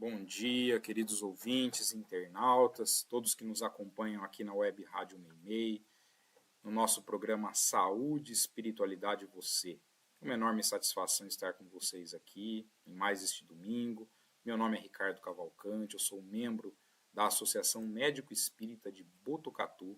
Bom dia, queridos ouvintes, internautas, todos que nos acompanham aqui na Web Rádio Meimei, no nosso programa Saúde, Espiritualidade e Você. É uma enorme satisfação estar com vocês aqui em mais este domingo. Meu nome é Ricardo Cavalcante, eu sou membro da Associação Médico Espírita de Botucatu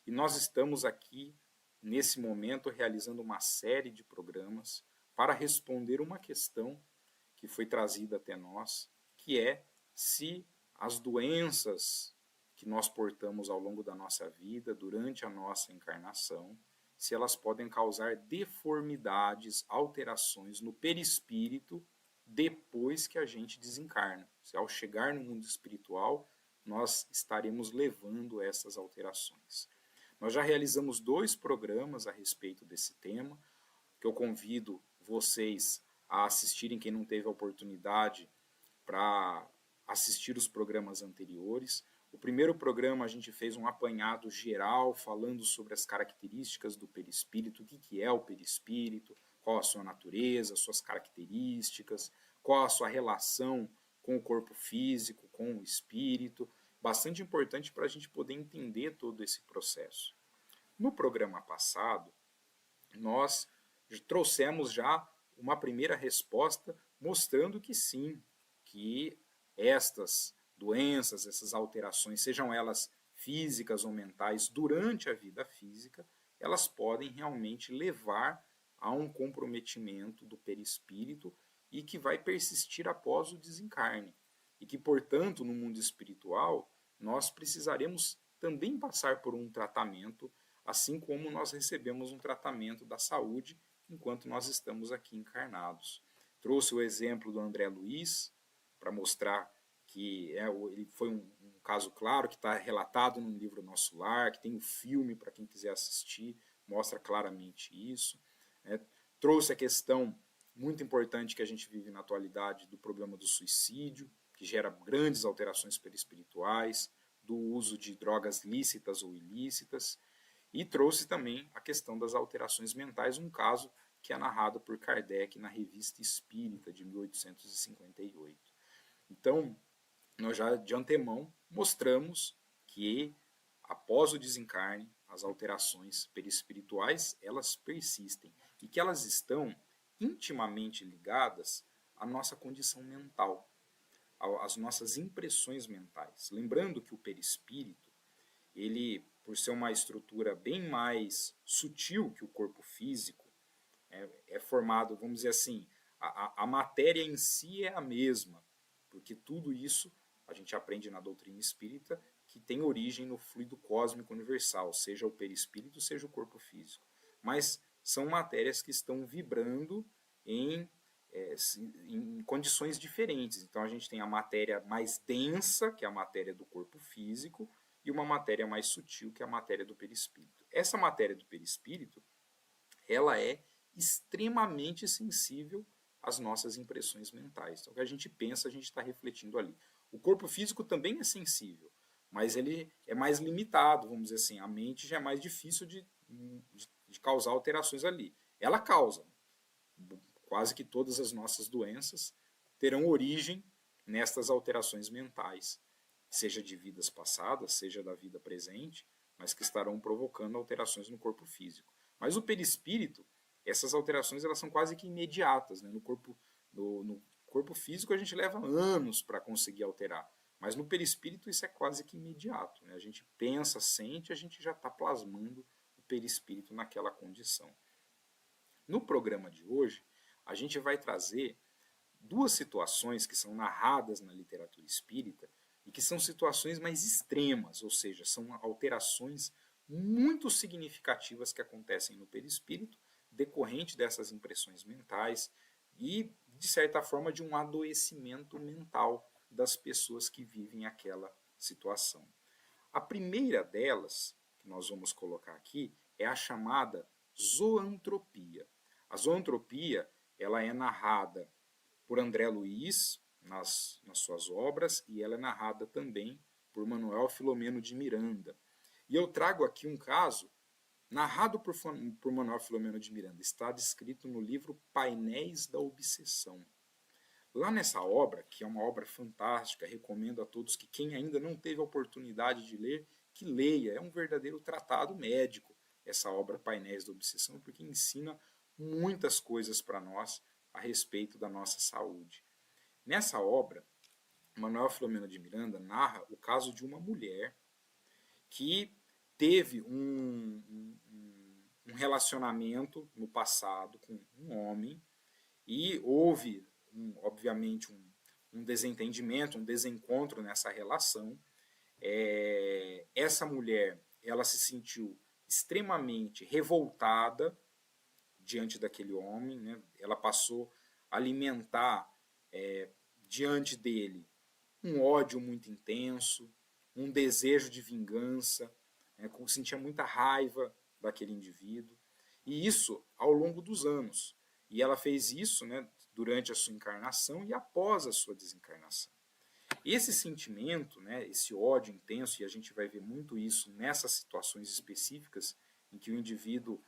e nós estamos aqui nesse momento realizando uma série de programas para responder uma questão que foi trazida até nós, que é se as doenças que nós portamos ao longo da nossa vida, durante a nossa encarnação, se elas podem causar deformidades, alterações no perispírito depois que a gente desencarna. Se ao chegar no mundo espiritual, nós estaremos levando essas alterações. Nós já realizamos 2 programas a respeito desse tema, que eu convido vocês a assistirem, quem não teve a oportunidade, para assistir os programas anteriores. O primeiro programa a gente fez um apanhado geral falando sobre as características do perispírito, o que é o perispírito, qual a sua natureza, suas características, qual a sua relação com o corpo físico, com o espírito. Bastante importante para a gente poder entender todo esse processo. No programa passado, nós trouxemos já uma primeira resposta mostrando que sim, que estas doenças, essas alterações, sejam elas físicas ou mentais, durante a vida física, elas podem realmente levar a um comprometimento do perispírito e que vai persistir após o desencarne. E que, portanto, no mundo espiritual, nós precisaremos também passar por um tratamento, assim como nós recebemos um tratamento da saúde enquanto nós estamos aqui encarnados. Trouxe o exemplo do André Luiz, para mostrar que ele foi um caso claro, que está relatado no livro Nosso Lar, que tem um filme para quem quiser assistir, mostra claramente isso. Trouxe a questão muito importante que a gente vive na atualidade do problema do suicídio, que gera grandes alterações perispirituais, do uso de drogas lícitas ou ilícitas, e trouxe também a questão das alterações mentais, um caso que é narrado por Kardec na Revista Espírita, de 1858. Então, nós já de antemão mostramos que, após o desencarne, as alterações perispirituais, elas persistem e que elas estão intimamente ligadas à nossa condição mental, às nossas impressões mentais. Lembrando que o perispírito, ele, por ser uma estrutura bem mais sutil que o corpo físico, é formado, vamos dizer assim, a matéria em si é a mesma, porque tudo isso a gente aprende na doutrina espírita que tem origem no fluido cósmico universal, seja o perispírito, seja o corpo físico. Mas são matérias que estão vibrando em condições diferentes. Então a gente tem a matéria mais densa, que é a matéria do corpo físico, e uma matéria mais sutil, que é a matéria do perispírito. Essa matéria do perispírito, ela é extremamente sensível às nossas impressões mentais. Então, o que a gente pensa, a gente está refletindo ali. O corpo físico também é sensível, mas ele é mais limitado, vamos dizer assim. A mente já é mais difícil de causar alterações ali. Ela causa. Quase que todas as nossas doenças terão origem nestas alterações mentais, seja de vidas passadas, seja da vida presente, mas que estarão provocando alterações no corpo físico. Mas o perispírito, essas alterações elas são quase que imediatas. Né? No corpo físico a gente leva anos para conseguir alterar, mas no perispírito isso é quase que imediato. Né? A gente pensa, sente, a gente já está plasmando o perispírito naquela condição. No programa de hoje, a gente vai trazer 2 situações que são narradas na literatura espírita e que são situações mais extremas, ou seja, são alterações muito significativas que acontecem no perispírito, decorrente dessas impressões mentais e, de certa forma, de um adoecimento mental das pessoas que vivem aquela situação. A primeira delas, que nós vamos colocar aqui, é a chamada zoantropia. A zoantropia ela é narrada por André Luiz nas suas obras e ela é narrada também por Manuel Filomeno de Miranda. E eu trago aqui um caso narrado por Manuel Filomeno de Miranda. Está descrito no livro Painéis da Obsessão. Lá nessa obra, que é uma obra fantástica, recomendo a todos que quem ainda não teve a oportunidade de ler, que leia. É um verdadeiro tratado médico, essa obra Painéis da Obsessão, porque ensina muitas coisas para nós a respeito da nossa saúde. Nessa obra, Manuel Filomeno de Miranda narra o caso de uma mulher que teve um relacionamento no passado com um homem e houve, obviamente, um desentendimento, um desencontro nessa relação. Essa mulher, ela se sentiu extremamente revoltada diante daquele homem, né? Ela passou a alimentar diante dele um ódio muito intenso, um desejo de vingança, né? Sentia muita raiva daquele indivíduo, e isso ao longo dos anos. E ela fez isso, né, durante a sua encarnação e após a sua desencarnação. Esse sentimento, né, esse ódio intenso, e a gente vai ver muito isso nessas situações específicas, em que o indivíduo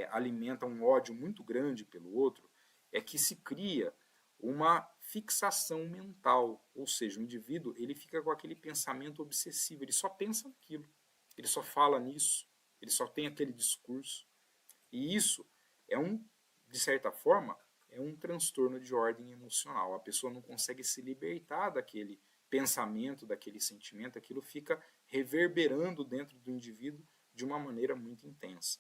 alimenta um ódio muito grande pelo outro, é que se cria uma fixação mental, ou seja, o indivíduo ele fica com aquele pensamento obsessivo, ele só pensa naquilo, ele só fala nisso, ele só tem aquele discurso. E isso de certa forma, é um transtorno de ordem emocional. A pessoa não consegue se libertar daquele pensamento, daquele sentimento, aquilo fica reverberando dentro do indivíduo de uma maneira muito intensa.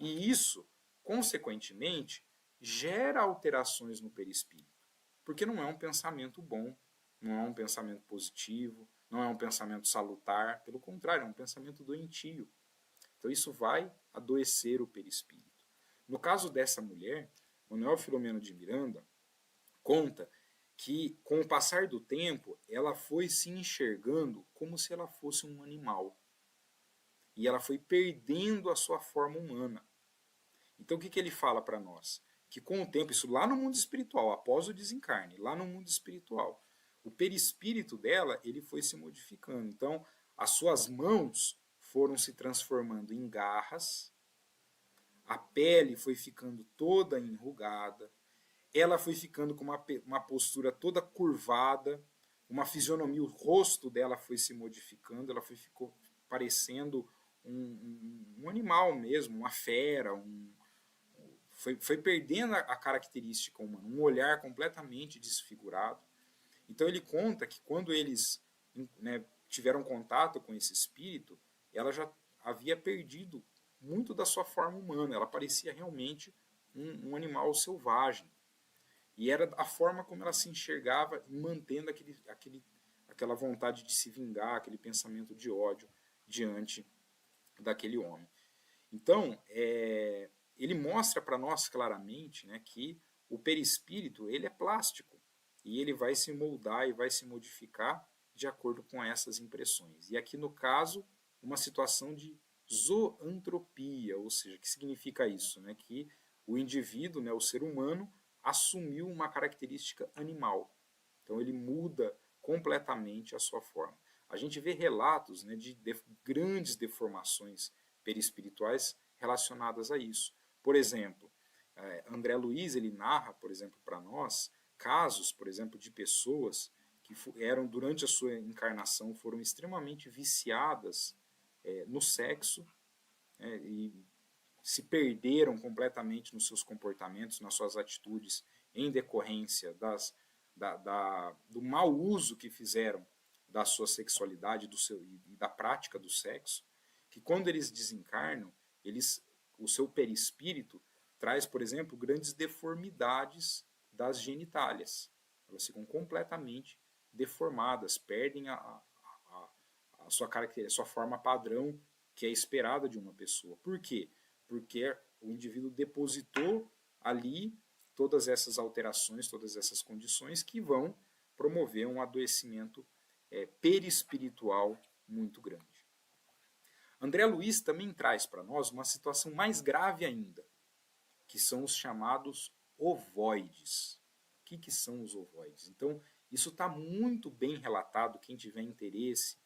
E isso, consequentemente, gera alterações no perispírito, porque não é um pensamento bom, não é um pensamento positivo, não é um pensamento salutar, pelo contrário, é um pensamento doentio. Então isso vai adoecer o perispírito. No caso dessa mulher, Manuel Filomeno de Miranda conta que, com o passar do tempo, ela foi se enxergando como se ela fosse um animal. E ela foi perdendo a sua forma humana. Então, o que ele fala para nós? Que com o tempo, isso lá no mundo espiritual, após o desencarne, lá no mundo espiritual, o perispírito dela ele foi se modificando. Então, as suas mãos foram se transformando em garras, a pele foi ficando toda enrugada, ela foi ficando com uma postura toda curvada, uma fisionomia, o rosto dela foi se modificando, ela ficou parecendo um animal mesmo, uma fera, foi perdendo a característica humana, um olhar completamente desfigurado. Então ele conta que quando eles, né, tiveram contato com esse espírito, ela já havia perdido muito da sua forma humana, ela parecia realmente um animal selvagem. E era a forma como ela se enxergava, mantendo aquela vontade de se vingar, aquele pensamento de ódio diante daquele homem. Então, ele mostra para nós claramente, né, que o perispírito ele é plástico e ele vai se moldar e vai se modificar de acordo com essas impressões. E aqui no caso, uma situação de zoantropia, ou seja, que significa isso, né, que o indivíduo, né, o ser humano, assumiu uma característica animal. Então ele muda completamente a sua forma. A gente vê relatos, né, de grandes deformações perispirituais relacionadas a isso. Por exemplo, André Luiz ele narra, por exemplo, para nós casos, por exemplo, de pessoas que eram durante a sua encarnação foram extremamente viciadas no sexo, e se perderam completamente nos seus comportamentos, nas suas atitudes, em decorrência do mau uso que fizeram da sua sexualidade e da prática do sexo, que quando eles desencarnam, o seu perispírito traz, por exemplo, grandes deformidades das genitálias. Elas ficam completamente deformadas, perdem a sua característica, a sua forma padrão que é esperada de uma pessoa. Por quê? Porque o indivíduo depositou ali todas essas alterações, todas essas condições que vão promover um adoecimento perispiritual muito grande. André Luiz também traz para nós uma situação mais grave ainda, que são os chamados ovoides. O que são os ovoides? Então, isso está muito bem relatado. Quem tiver interesse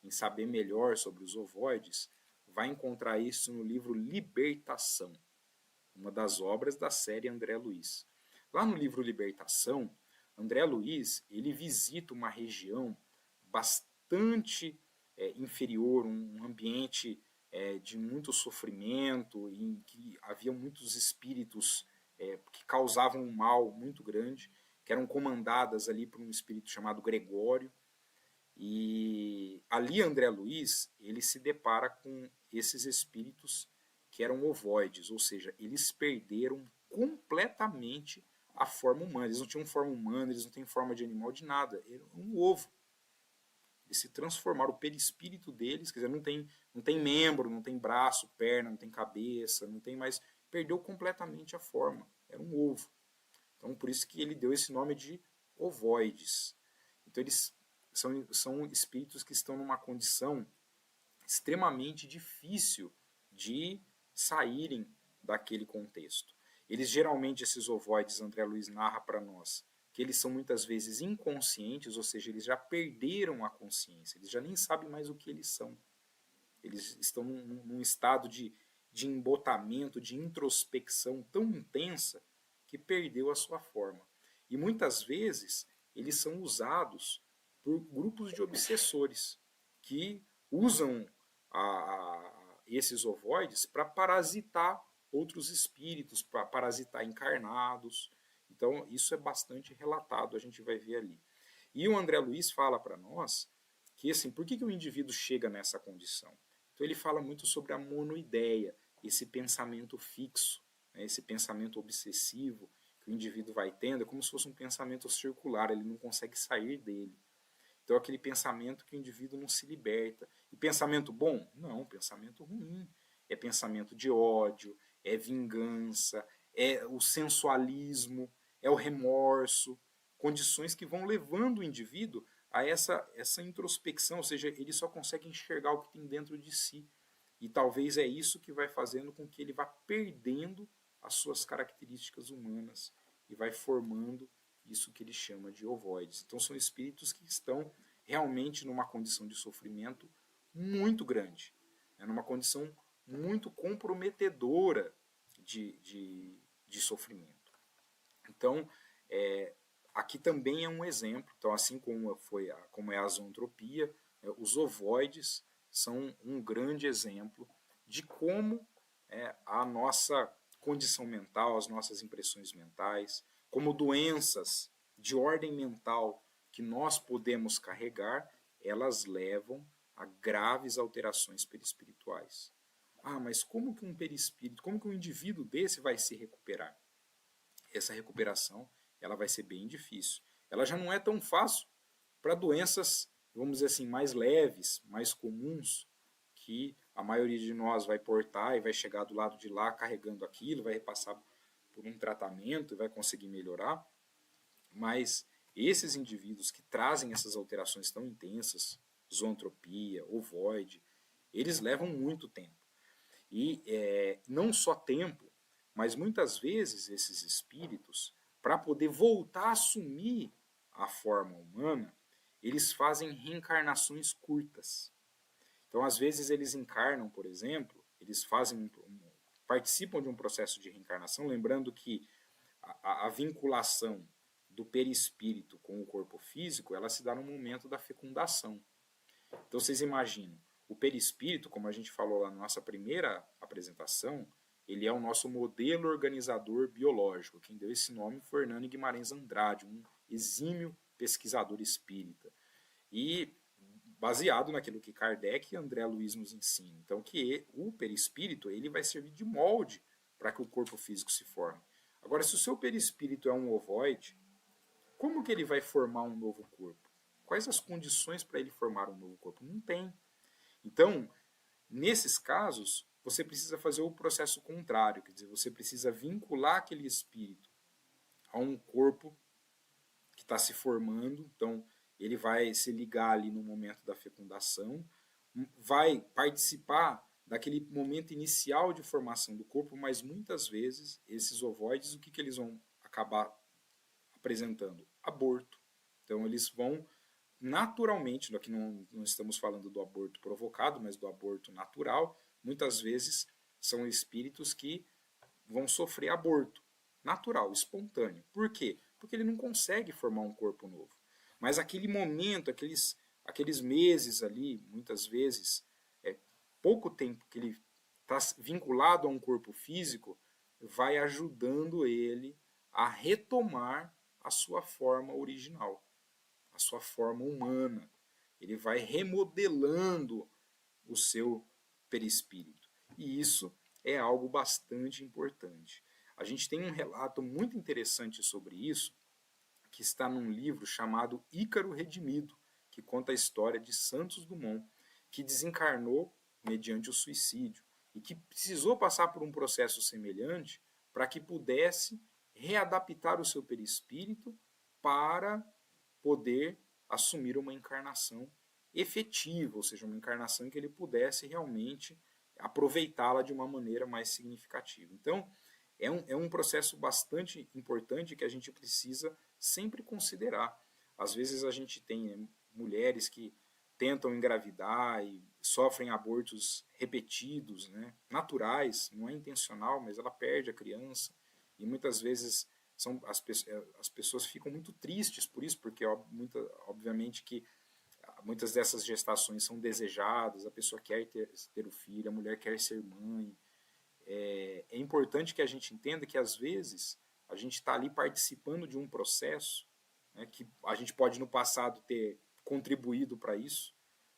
em saber melhor sobre os ovoides, vai encontrar isso no livro Libertação, uma das obras da série André Luiz. Lá no livro Libertação, André Luiz, ele visita uma região bastante inferior, um ambiente de muito sofrimento, em que havia muitos espíritos que causavam um mal muito grande, que eram comandadas ali por um espírito chamado Gregório. E ali André Luiz, ele se depara com esses espíritos que eram ovoides, ou seja, eles perderam completamente a forma humana. Eles não tinham forma humana, eles não têm forma de animal, de nada. Era um ovo. Eles se transformaram, o perispírito deles, quer dizer, não tem membro, não tem braço, perna, não tem cabeça, não tem mais. Perdeu completamente a forma. Era um ovo. Então, por isso que ele deu esse nome de ovoides. Então, eles são espíritos que estão numa condição extremamente difícil de saírem daquele contexto. Eles geralmente, esses ovoides, André Luiz narra para nós, que eles são muitas vezes inconscientes, ou seja, eles já perderam a consciência, eles já nem sabem mais o que eles são. Eles estão num estado de embotamento, de introspecção tão intensa que perdeu a sua forma. E muitas vezes eles são usados por grupos de obsessores que usam esses ovoides para parasitar outros espíritos, para parasitar encarnados. Então, isso é bastante relatado, a gente vai ver ali. E o André Luiz fala para nós que, assim, por que o indivíduo chega nessa condição? Então, ele fala muito sobre a monoideia, esse pensamento fixo, né, esse pensamento obsessivo que o indivíduo vai tendo, é como se fosse um pensamento circular, ele não consegue sair dele. Então, aquele pensamento que o indivíduo não se liberta. E pensamento bom? Não, pensamento ruim. É pensamento de ódio, é vingança, é o sensualismo, é o remorso. Condições que vão levando o indivíduo a essa introspecção, ou seja, ele só consegue enxergar o que tem dentro de si. E talvez é isso que vai fazendo com que ele vá perdendo as suas características humanas e vai formando isso que ele chama de ovoides. Então são espíritos que estão realmente numa condição de sofrimento muito grande, né, numa condição muito comprometedora de sofrimento. Então, aqui também é um exemplo. Então, assim como é a zoantropia, os ovoides são um grande exemplo de como a nossa condição mental, as nossas impressões mentais, como doenças de ordem mental que nós podemos carregar, elas levam a graves alterações perispirituais. Ah, mas como que um perispírito, como que um indivíduo desse vai se recuperar? Essa recuperação, ela vai ser bem difícil. Ela já não é tão fácil para doenças, vamos dizer assim, mais leves, mais comuns, que a maioria de nós vai portar e vai chegar do lado de lá carregando aquilo, vai repassar por um tratamento e vai conseguir melhorar. Mas esses indivíduos que trazem essas alterações tão intensas, zoantropia, ovoide, eles levam muito tempo. E não só tempo, mas muitas vezes esses espíritos, para poder voltar a assumir a forma humana, eles fazem reencarnações curtas. Então, às vezes, eles encarnam, por exemplo, eles participam de um processo de reencarnação, lembrando que a vinculação do perispírito com o corpo físico, ela se dá no momento da fecundação. Então, vocês imaginam, o perispírito, como a gente falou lá na nossa primeira apresentação, ele é o nosso modelo organizador biológico. Quem deu esse nome foi Hernani Guimarães Andrade, um exímio pesquisador espírita. E baseado naquilo que Kardec e André Luiz nos ensinam. Então, que o perispírito ele vai servir de molde para que o corpo físico se forme. Agora, se o seu perispírito é um ovoide, como que ele vai formar um novo corpo? Quais as condições para ele formar um novo corpo? Não tem. Então, nesses casos, você precisa fazer o processo contrário, quer dizer, você precisa vincular aquele espírito a um corpo que está se formando. Então, ele vai se ligar ali no momento da fecundação, vai participar daquele momento inicial de formação do corpo, mas muitas vezes esses ovoides, o que eles vão acabar apresentando? Aborto. Então eles vão naturalmente, aqui não estamos falando do aborto provocado, mas do aborto natural, muitas vezes são espíritos que vão sofrer aborto natural, espontâneo. Por quê? porque ele não consegue formar um corpo novo. Mas aquele momento, aqueles meses ali, muitas vezes, pouco tempo que ele está vinculado a um corpo físico, vai ajudando ele a retomar a sua forma original, a sua forma humana. Ele vai remodelando o seu perispírito. E isso é algo bastante importante. A gente tem um relato muito interessante sobre isso, que está num livro chamado Ícaro Redimido, que conta a história de Santos Dumont, que desencarnou mediante o suicídio e que precisou passar por um processo semelhante para que pudesse readaptar o seu perispírito para poder assumir uma encarnação efetiva, ou seja, uma encarnação em que ele pudesse realmente aproveitá-la de uma maneira mais significativa. Então, é um processo bastante importante que a gente precisa sempre considerar. Às vezes a gente tem mulheres que tentam engravidar e sofrem abortos repetidos, né, naturais, não é intencional, mas ela perde a criança. E muitas vezes as pessoas ficam muito tristes por isso, porque obviamente que muitas dessas gestações são desejadas, a pessoa quer ter o filho, a mulher quer ser mãe. É importante que a gente entenda que às vezes a gente está ali participando de um processo, né, que a gente pode no passado ter contribuído para isso,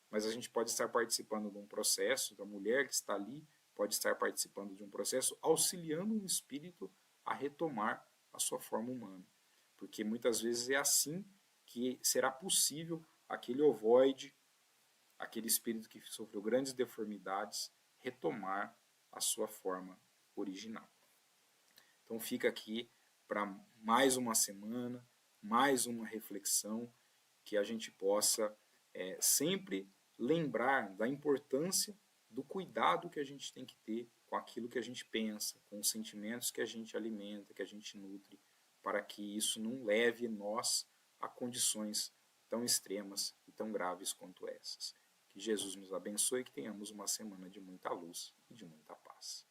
mas a gente pode estar participando de um processo, da mulher que está ali pode estar participando de um processo auxiliando o espírito a retomar a sua forma humana. Porque muitas vezes é assim que será possível aquele ovoide, aquele espírito que sofreu grandes deformidades, retomar a sua forma original. Então fica aqui para mais uma semana, mais uma reflexão, que a gente possa sempre lembrar da importância do cuidado que a gente tem que ter com aquilo que a gente pensa, com os sentimentos que a gente alimenta, que a gente nutre, para que isso não leve nós a condições tão extremas e tão graves quanto essas. Que Jesus nos abençoe e que tenhamos uma semana de muita luz e de muita paz.